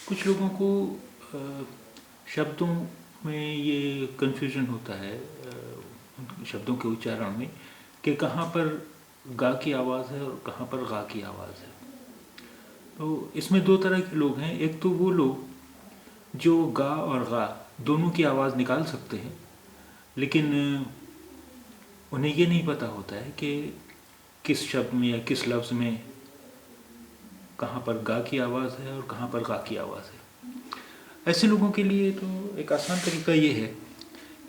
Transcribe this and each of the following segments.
कुछ लोगों को शब्दों में ये कन्फ्यूजन होता है, शब्दों के उच्चारण में, कि कहाँ पर गा की आवाज़ है और कहाँ पर गा की आवाज़ है। तो इसमें दो तरह के लोग हैं। एक तो वो लोग जो गा और गा दोनों की आवाज़ निकाल सकते हैं, लेकिन उन्हें ये नहीं पता होता है कि किस शब्द में या किस लफ्ज़ में कहाँ पर गा की आवाज़ है और कहाँ पर गा की आवाज़ है। ऐसे लोगों के लिए तो एक आसान तरीका ये है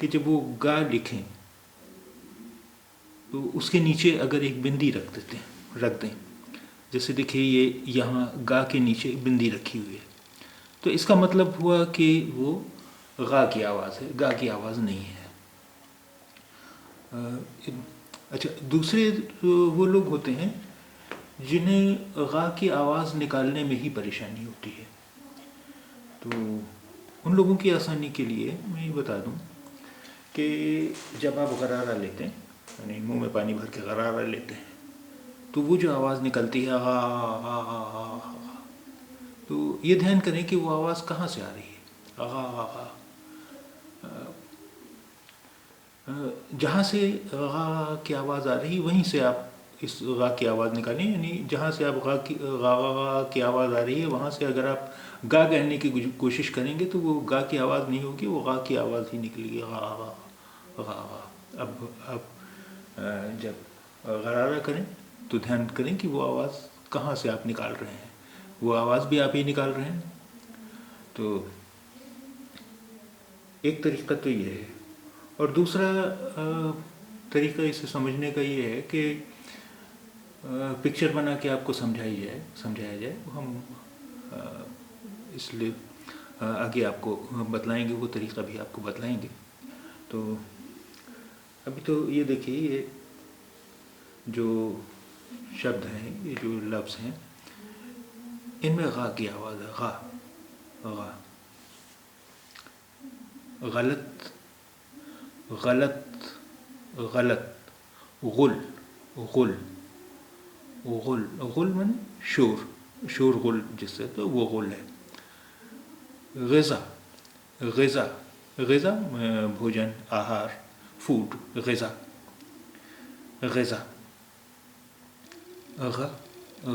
कि जब वो गा लिखें तो उसके नीचे अगर एक बिंदी रख दें। जैसे देखिए, ये यहाँ गा के नीचे एक बिंदी रखी हुई है, तो इसका मतलब हुआ कि वो गा की आवाज़ है, गा की आवाज़ नहीं है। अच्छा, दूसरे वो लोग होते हैं जिन्हें गा की आवाज़ निकालने में ही परेशानी होती है। तो उन लोगों की आसानी के लिए मैं ये बता दूं कि जब आप गरारा लेते हैं, यानी मुंह में पानी भर के गरारा लेते हैं, तो वो जो आवाज़ निकलती है हा हा हा हा, तो ये ध्यान करें कि वो आवाज़ कहाँ से आ रही है। हा हा हा, जहाँ से गा की आवाज़ आ रही वहीं से आप इस गा की आवाज़ निकालें। यानी जहाँ से आप गा की आवाज़ आ रही है वहाँ से अगर आप गा कहने की कोशिश करेंगे तो वो गा की आवाज़ नहीं होगी, वो गा की आवाज़ ही निकलेगी। गा गा गा गा। अब आप जब गरारा करें तो ध्यान करें कि वो आवाज़ कहाँ से आप निकाल रहे हैं, वो आवाज़ भी आप ही निकाल रहे हैं। तो एक तरीका तो ये है। और दूसरा तरीका इसे समझने का ये है कि पिक्चर बना के आपको समझाया जाए। हम इसलिए आगे आपको बतलाएंगे, वो तरीका भी आपको बतलाएंगे। तो अभी तो ये देखिए, ये जो शब्द हैं, ये जो लफ्ज़ हैं, इनमें गा की आवाज़ है। गा गा। गलत गलत गलत। गुल गुल गुल। गुल माने शोर, शोर गुल जिससे, तो वो गुल है। ग़िज़ा ग़िज़ा। ग़िज़ा भोजन, आहार, फूड। ग़िज़ा ग़िज़ा।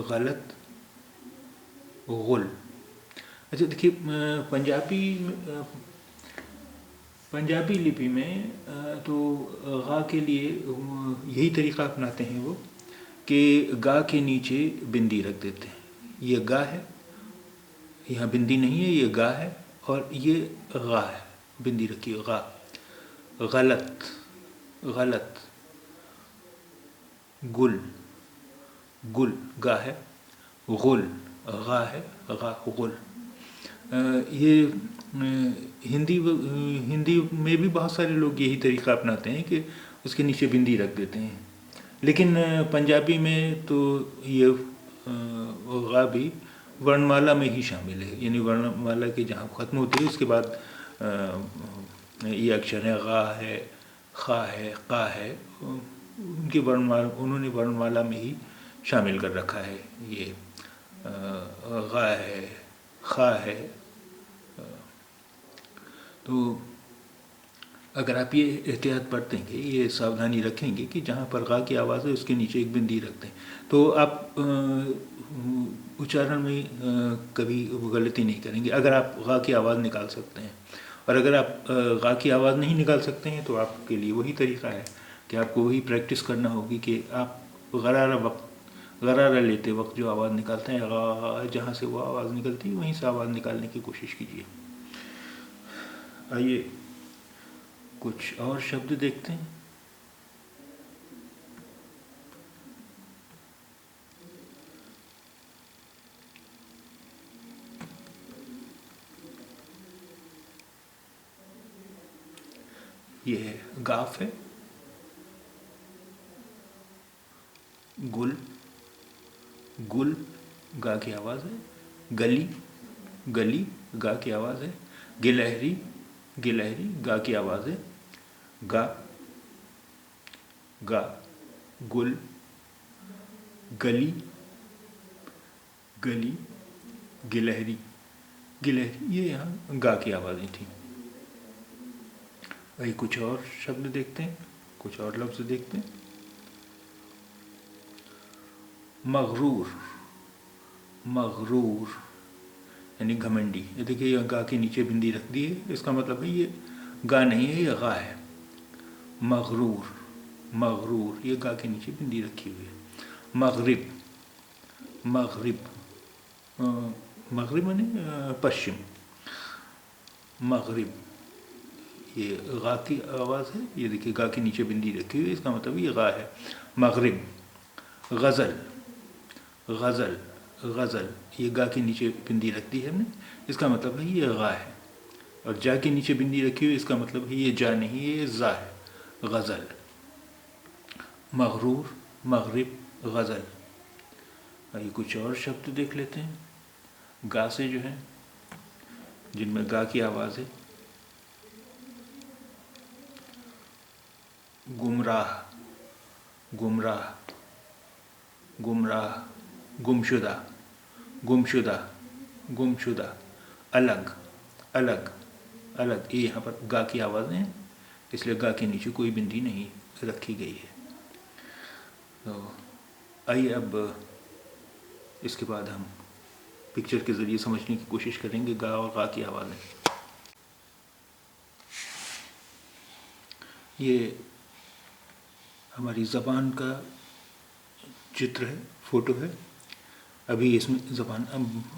गलत गुल। अच्छा देखिए, पंजाबी लिपि में तो गा के लिए यही तरीका अपनाते हैं वो, कि गा के नीचे बिंदी रख देते हैं। ये गा है, यहाँ बिंदी नहीं है, ये गा है, और ये गा है, बिंदी रखी है। गा। गलत गलत। गुल गुल, गा है। गुल, गा है, गा गुल। ये हिंदी में भी बहुत सारे लोग यही तरीका अपनाते हैं कि उसके नीचे बिंदी रख देते हैं। लेकिन पंजाबी में तो ये गा भी वर्णमाला में ही शामिल है। यानी वर्णमाला के जहाँ ख़त्म होती है उसके बाद ये अक्षर है, गा है, खा है, का है, उनकी वर्णमाला, उन्होंने वर्णमाला में ही शामिल कर रखा है। ये गा है, खा है। तो अगर आप ये एहतियात बरतेंगे, ये सावधानी रखेंगे कि जहाँ पर गा की आवाज़ है उसके नीचे एक बिंदी रख दें, तो आप उच्चारण में कभी गलती नहीं करेंगे। अगर आप गा की आवाज़ निकाल सकते हैं, और अगर आप गा की आवाज़ नहीं निकाल सकते हैं तो आपके लिए वही तरीका है कि आपको वही प्रैक्टिस करना होगी कि आप गरारा लेते वक्त जो आवाज़ निकालते हैं, गा, जहाँ से वो आवाज़ निकलती है वहीं से आवाज़ निकालने की कोशिश कीजिए। आइए कुछ और शब्द देखते हैं। ये है गाफ है, गुल गुल, गा की आवाज़ है। गली गली, गा की आवाज़ है। गिलहरी गिलहरी, गा की आवाज़ है। गा गा। गुल, गली गली, गिलहरी। गिलहरी, ये यहाँ गा की आवाज़ें थी। वही कुछ और शब्द देखते हैं, कुछ और लफ्ज़ देखते हैं। मगरूर, मगरूर यानी घमंडी। ये देखिए, यह गा के नीचे बिंदी रख दी है, इसका मतलब है ये गा नहीं है, ये गा है। मगरूर, मगरूर, ये गा के नीचे बिंदी रखी हुई है। मगरिब, मगरिब, मगरिब माने पश्चिम। मगरिब, ये गा की आवाज़ है, ये देखिए गा के नीचे बिंदी रखी हुई है, इसका मतलब ये गा है। मगरिब। गज़ल, गज़ल, गज़ल, ये गा के नीचे बिंदी रख दी है हमने, इसका मतलब है ये गा है। और जा के नीचे बिंदी रखी हुई, इसका मतलब है ये जा नहीं, ये जा है। गज़ल। मगरूर, मगरिब, गज़ल। ये कुछ और शब्द देख लेते हैं गा से जो है, जिनमें गा की आवाज़ है। गुमराह, गुमराह, गुमराह, गुमशुदा, गुमशुदा, गुमशुदा। अलग, अलग, अलग, ये यहाँ पर गा की आवाज़ें हैं, इसलिए गा के नीचे कोई बिंदी नहीं रखी गई है। तो आइए अब इसके बाद हम पिक्चर के ज़रिए समझने की कोशिश करेंगे गा और गा की आवाज़ें। ये हमारी ज़बान का चित्र है, फ़ोटो है। अभी इसमें ज़बान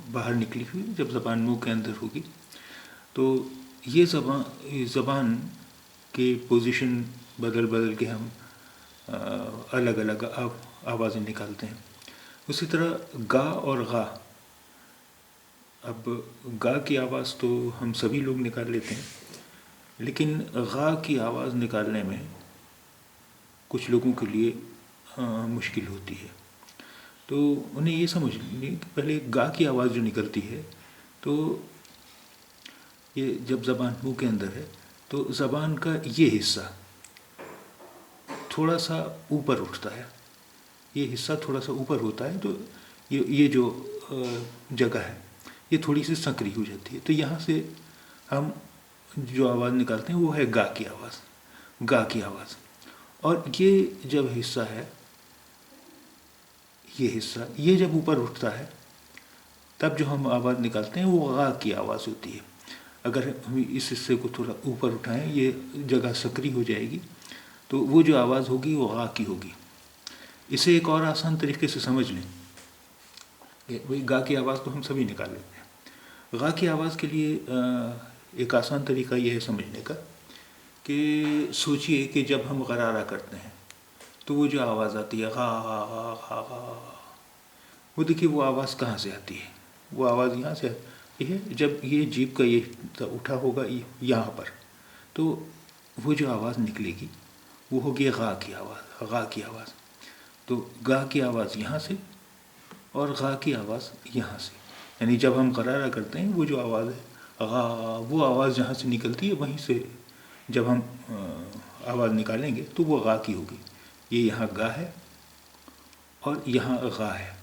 बाहर निकली हुई, जब ज़बान मुंह के अंदर होगी तो ये ज़बान के पोजीशन बदल बदल के हम अलग अलग आवाज़ें निकालते हैं। उसी तरह गा और गा, अब गा की आवाज़ तो हम सभी लोग निकाल लेते हैं, लेकिन गा की आवाज़ निकालने में कुछ लोगों के लिए मुश्किल होती है। तो उन्हें ये समझ लें कि पहले गा की आवाज़ जो निकलती है, तो ये जब ज़बान मुंह के अंदर है तो ज़बान का ये हिस्सा थोड़ा सा ऊपर उठता है, ये हिस्सा थोड़ा सा ऊपर होता है, तो ये जो जगह है ये थोड़ी सी संकरी हो जाती है। तो यहाँ से हम जो आवाज़ निकालते हैं वो है गा की आवाज़, गा की आवाज़। और ये जब हिस्सा है, ये हिस्सा ये जब ऊपर उठता है, तब जो हम आवाज़ निकालते हैं वो गा की आवाज़ होती है। अगर हम इस हिस्से को थोड़ा ऊपर उठाएं, ये जगह संकरी हो जाएगी, तो वो जो आवाज़ होगी वो गा की होगी। इसे एक और आसान तरीके से समझ लें, वही गा की आवाज़ तो हम सभी निकाल लेते हैं। गा की आवाज़ के लिए एक आसान तरीका ये है समझने का कि सोचिए कि जब हम गरारा करते हैं तो वो जो आवाज़ आती है गा गा गा गा गा, वो देखिए वो आवाज़ कहाँ से आती है। वो आवाज़ यहाँ से आती है, जब ये जीभ का ये उठा होगा यहाँ पर, तो वो जो आवाज़ निकलेगी वो होगी गा की आवाज़, गा की आवाज़। तो गा की आवाज़ यहाँ से और गा की आवाज़ यहाँ से, यानी जब हम गरारा करते हैं वो जो आवाज़ है गा, वो आवाज़ जहाँ से निकलती है वहीं से जब हम आवाज़ निकालेंगे तो वो गा की होगी। ये यहाँ गा है और यहाँ गा है।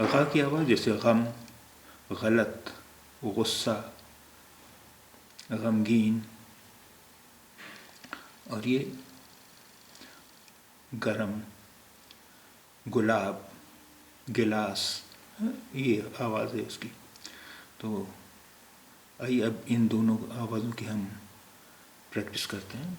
गा की आवाज़ जैसे गम, गलत, गुस्सा, गमगीन, और ये गरम, गुलाब, गिलास, ये आवाज़ है उसकी। तो आइए अब इन दोनों आवाज़ों की हम प्रैक्टिस करते हैं।